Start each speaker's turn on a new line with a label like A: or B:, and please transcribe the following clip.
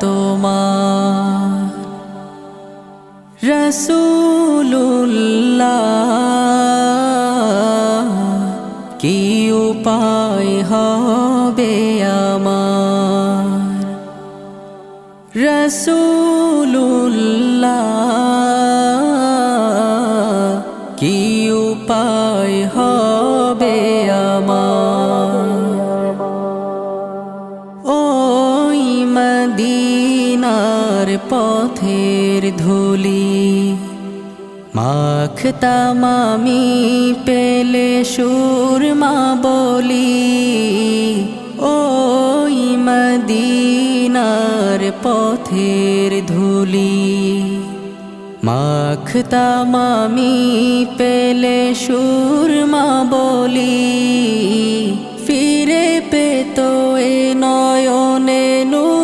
A: তোমার রাসূলুল্লাহ কি উপায় হবে আমার রাসূলুল্লাহ কি উপায় হবে আমার ওই মদিনার পথের ধুলি মাখতাম আমি পেলে সুরমা বলি ওই মদিনার পথের ধুলি মাখতাম আমি পেলে সুরমা বলি ফিরে পেতো এ নয়নে নূর